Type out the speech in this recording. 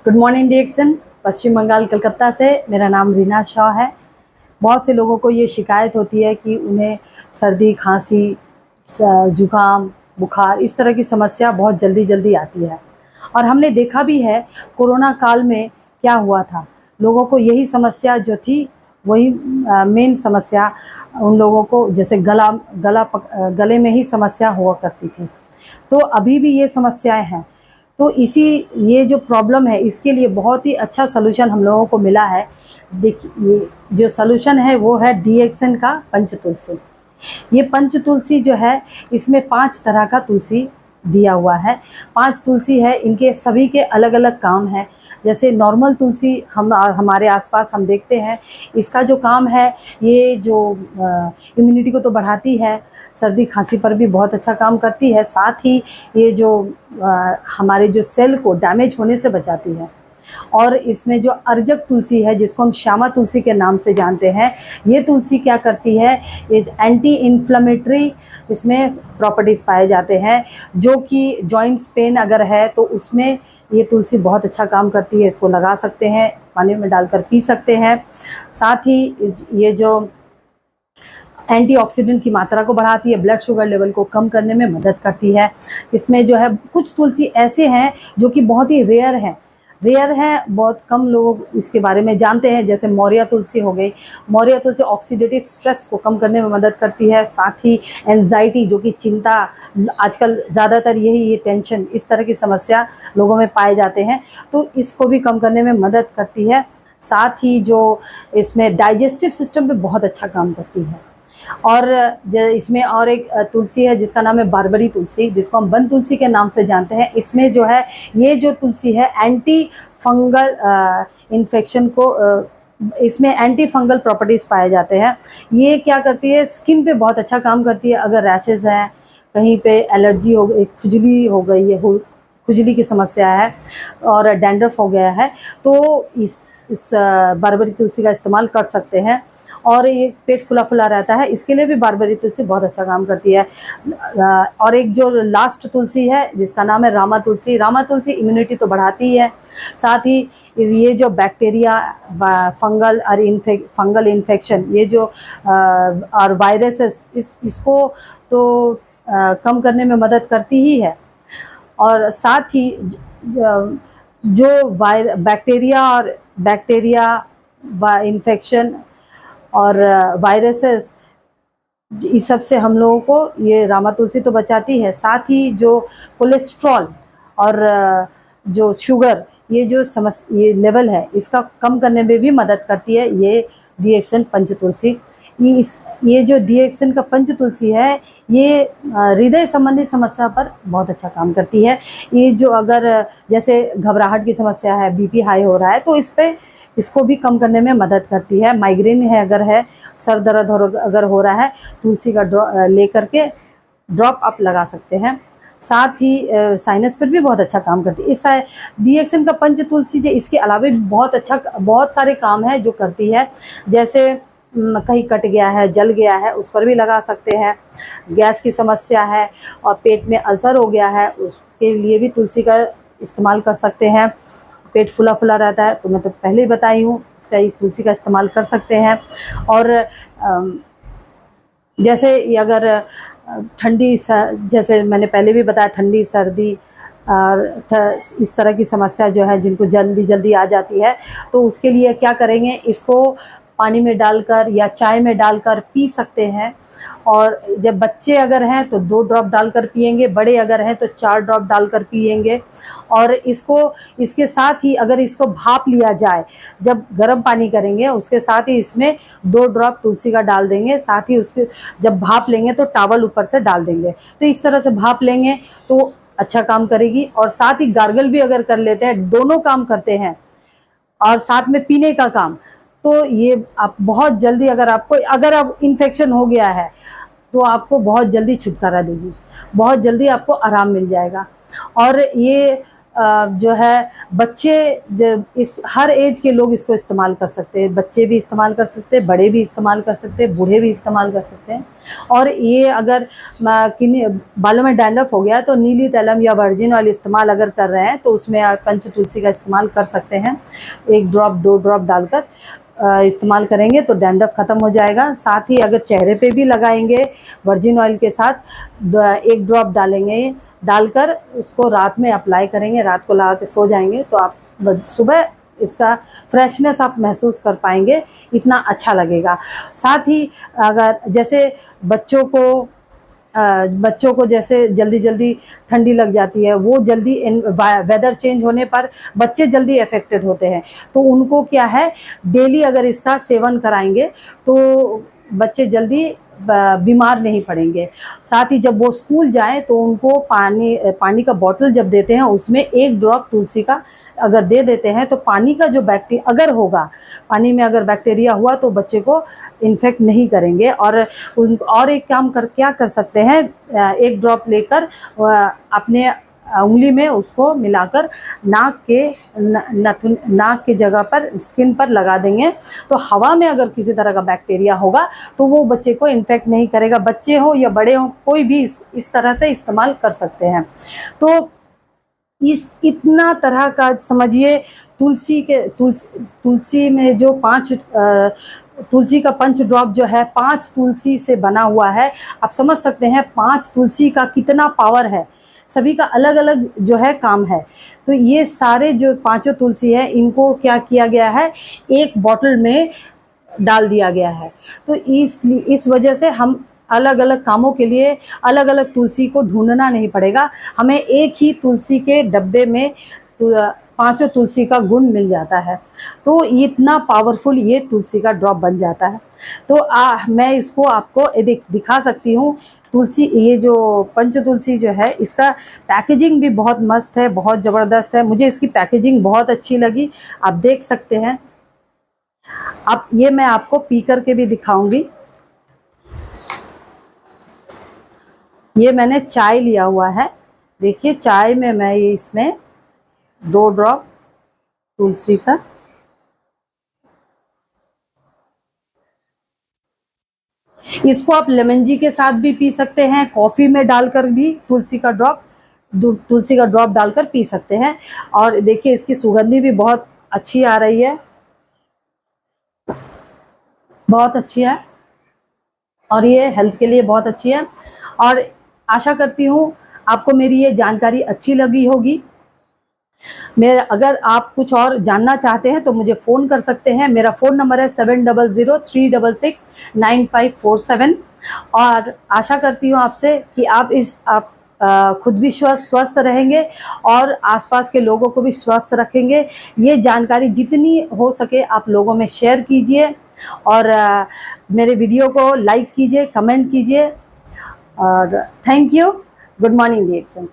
Good morning डिएक्शन, पश्चिम बंगाल कलकत्ता से। मेरा नाम रीना शाह है। बहुत से लोगों को ये शिकायत होती है कि उन्हें सर्दी, खांसी, जुकाम, बुखार इस तरह की समस्या बहुत जल्दी जल्दी आती है। और हमने देखा भी है कोरोना काल में क्या हुआ था। लोगों को यही समस्या जो थी वही मेन समस्या उन लोगों को, जैसे गले में ही समस्या हुआ करती थी। तो अभी भी ये समस्याएं हैं। तो ये जो प्रॉब्लम है इसके लिए बहुत ही अच्छा सलूशन हम लोगों को मिला है। देखिए, ये जो सलूशन है वो है डीएक्सन का पंच तुलसी। ये पंच तुलसी जो है इसमें 5 तरह का तुलसी दिया हुआ है। 5 तुलसी है, इनके सभी के अलग अलग काम है। जैसे नॉर्मल तुलसी हमारे आसपास हम देखते हैं, इसका जो काम है ये जो इम्यूनिटी को तो बढ़ाती है, सर्दी खांसी पर भी बहुत अच्छा काम करती है। साथ ही ये जो हमारे जो सेल को डैमेज होने से बचाती है। और इसमें जो अर्जक तुलसी है जिसको हम श्यामा तुलसी के नाम से जानते हैं, ये तुलसी क्या करती है, इस एंटी इन्फ्लेमेटरी इसमें प्रॉपर्टीज़ पाए जाते हैं, जो कि जॉइंट्स पेन अगर है तो उसमें ये तुलसी बहुत अच्छा काम करती है। इसको लगा सकते हैं, पानी में डालकर पी सकते हैं। साथ ही ये जो एंटीऑक्सीडेंट की मात्रा को बढ़ाती है, ब्लड शुगर लेवल को कम करने में मदद करती है। इसमें जो है कुछ तुलसी ऐसे हैं जो कि बहुत ही रेयर हैं, बहुत कम लोग इसके बारे में जानते हैं। जैसे मौर्या तुलसी हो गई। मौर्या तुलसी ऑक्सीडेटिव स्ट्रेस को कम करने में मदद करती है। साथ ही एंजाइटी, जो कि चिंता, आजकल ज़्यादातर ये टेंशन, इस तरह की समस्या लोगों में पाए जाते हैं, तो इसको भी कम करने में मदद करती है। साथ ही जो इसमें डाइजेस्टिव सिस्टम पे बहुत अच्छा काम करती है। और इसमें और एक तुलसी है जिसका नाम है बारबरी तुलसी, जिसको हम वन तुलसी के नाम से जानते हैं। इसमें जो है ये जो तुलसी है एंटी फंगल इन्फेक्शन को इसमें एंटी फंगल प्रॉपर्टीज़ पाए जाते हैं। ये क्या करती है, स्किन पे बहुत अच्छा काम करती है। अगर रैशेज़ हैं, कहीं पे एलर्जी हो गई, खुजली हो गई है, खुजली की समस्या है और डैंड्रफ हो गया है, तो इस बारबरी तुलसी का इस्तेमाल कर सकते हैं। और ये पेट फुला फुला रहता है, इसके लिए भी बारबरी तुलसी बहुत अच्छा काम करती है। और एक जो लास्ट तुलसी है जिसका नाम है रामा तुलसी। रामा तुलसी इम्यूनिटी तो बढ़ाती है, साथ ही ये जो बैक्टीरिया, फंगल इन्फेक्शन, ये जो और वायरसेस, इसको तो कम करने में मदद करती ही है। और साथ ही जो बैक्टीरिया इन्फेक्शन और वायरसेस, इस सब से हम लोगों को ये रामा तुलसी तो बचाती है। साथ ही जो कोलेस्ट्रॉल और जो शुगर, ये लेवल है, इसका कम करने में भी मदद करती है ये डीएक्सन पंच तुलसी। ये जो डीएक्सन का पंच तुलसी है ये हृदय संबंधी समस्या पर बहुत अच्छा काम करती है। ये जो अगर जैसे घबराहट की समस्या है, बीपी हाई हो रहा है, तो इसको भी कम करने में मदद करती है। माइग्रेन है अगर है, सर दर्द अगर हो रहा है, तुलसी का लेकर के ड्रॉप आप लगा सकते हैं। साथ ही साइनस पर भी बहुत अच्छा काम करती है। इस डीएक्सन का पंच तुलसी जो, इसके अलावा भी बहुत सारे काम है जो करती है। जैसे कहीं कट गया है, जल गया है, उस पर भी लगा सकते हैं। गैस की समस्या है और पेट में अल्सर हो गया है, उसके लिए भी तुलसी का इस्तेमाल कर सकते हैं। पेट फुला फुला रहता है तो मैं तो पहले ही बताई हूँ, उसका तुलसी का इस्तेमाल कर सकते हैं। और जैसे अगर जैसे मैंने पहले भी बताया, ठंडी, सर्दी और इस तरह की समस्या जो है जिनको जल्दी जल्दी आ जाती है, तो उसके लिए क्या करेंगे, इसको पानी में डालकर या चाय में डालकर पी सकते हैं। और जब बच्चे अगर हैं तो 2 ड्रॉप डालकर पिएंगे, बड़े अगर हैं तो 4 ड्रॉप डालकर पिएंगे। और इसके साथ ही अगर इसको भाप लिया जाए, जब गर्म पानी करेंगे उसके साथ ही इसमें 2 ड्रॉप तुलसी का डाल देंगे। साथ ही उसके जब भाप लेंगे तो टॉवल ऊपर से डाल देंगे। तो इस तरह से भाप लेंगे तो अच्छा काम करेगी। और साथ ही गार्गल भी अगर कर लेते हैं, दोनों काम करते हैं। और साथ में पीने का काम, तो ये आप बहुत जल्दी, अगर अब इन्फेक्शन हो गया है तो आपको बहुत जल्दी छुटकारा देगी, बहुत जल्दी आपको आराम मिल जाएगा। और ये जो है बच्चे इस हर एज के लोग इसको इस्तेमाल कर सकते हैं। बच्चे भी इस्तेमाल कर सकते हैं, बड़े भी इस्तेमाल कर सकते हैं, बूढ़े भी इस्तेमाल कर सकते हैं। और ये अगर किन्हीं बालों में डैंड्रफ हो गया तो नीली तैलम या वर्जिन ऑयल इस्तेमाल अगर कर रहे हैं तो उसमें आप पंच तुलसी का इस्तेमाल कर सकते हैं। 1 ड्रॉप 2 ड्रॉप डालकर इस्तेमाल करेंगे तो डैंड्रफ ख़त्म हो जाएगा। साथ ही अगर चेहरे पे भी लगाएंगे वर्जिन ऑयल के साथ 1 ड्रॉप डालेंगे, डालकर उसको रात में अप्लाई करेंगे, रात को लगा के सो जाएंगे तो आप सुबह इसका फ्रेशनेस आप महसूस कर पाएंगे, इतना अच्छा लगेगा। साथ ही अगर जैसे बच्चों को जैसे जल्दी जल्दी ठंडी लग जाती है, वो जल्दी वेदर चेंज होने पर बच्चे जल्दी अफेक्टेड होते हैं, तो उनको क्या है डेली अगर इसका सेवन कराएंगे तो बच्चे जल्दी बीमार नहीं पड़ेंगे। साथ ही जब वो स्कूल जाएं तो उनको पानी का बॉटल जब देते हैं उसमें 1 ड्रॉप तुलसी का अगर दे देते हैं तो पानी का जो बैक्टीरिया अगर होगा, पानी में अगर बैक्टीरिया हुआ तो बच्चे को इन्फेक्ट नहीं करेंगे। और एक काम क्या कर सकते हैं, 1 ड्रॉप लेकर अपने उंगली में उसको मिलाकर नाक के जगह पर स्किन पर लगा देंगे तो हवा में अगर किसी तरह का बैक्टीरिया होगा तो वो बच्चे को इन्फेक्ट नहीं करेगा। बच्चे हो या बड़े हो कोई भी इस तरह से इस्तेमाल कर सकते हैं। तो इतना तरह का समझिए तुलसी में जो 5 तुलसी का पंच ड्रॉप जो है 5 तुलसी से बना हुआ है। आप समझ सकते हैं 5 तुलसी का कितना पावर है। सभी का अलग अलग जो है काम है। तो ये सारे जो 5 तुलसी है इनको क्या किया गया है, एक बॉटल में डाल दिया गया है। तो इस वजह से हम अलग अलग कामों के लिए अलग अलग तुलसी को ढूंढना नहीं पड़ेगा, हमें एक ही तुलसी के डब्बे में 5 तुलसी का गुण मिल जाता है। तो इतना पावरफुल ये तुलसी का ड्रॉप बन जाता है। तो मैं इसको आपको दिखा सकती हूँ। तुलसी ये जो पंच तुलसी जो है इसका पैकेजिंग भी बहुत मस्त है, बहुत ज़बरदस्त है। मुझे इसकी पैकेजिंग बहुत अच्छी लगी, आप देख सकते हैं। अब ये मैं आपको पी करके भी दिखाऊंगी। ये मैंने चाय लिया हुआ है, देखिए चाय में मैं ये इसमें 2 ड्रॉप तुलसी का इसको आप लेमन जी के साथ भी पी सकते हैं, कॉफ़ी में डालकर भी तुलसी का ड्रॉप डालकर पी सकते हैं। और देखिए इसकी सुगंधी भी बहुत अच्छी आ रही है, बहुत अच्छी है और ये हेल्थ के लिए बहुत अच्छी है। और आशा करती हूँ आपको मेरी ये जानकारी अच्छी लगी होगी। अगर आप कुछ और जानना चाहते हैं तो मुझे फ़ोन कर सकते हैं। मेरा फ़ोन नंबर है 7003669547। और आशा करती हूँ आपसे कि आप खुद भी स्वस्थ रहेंगे और आसपास के लोगों को भी स्वस्थ रखेंगे। ये जानकारी जितनी हो सके आप लोगों में शेयर कीजिए और मेरे वीडियो को लाइक कीजिए, कमेंट कीजिए। और thank you. Good morning reaction.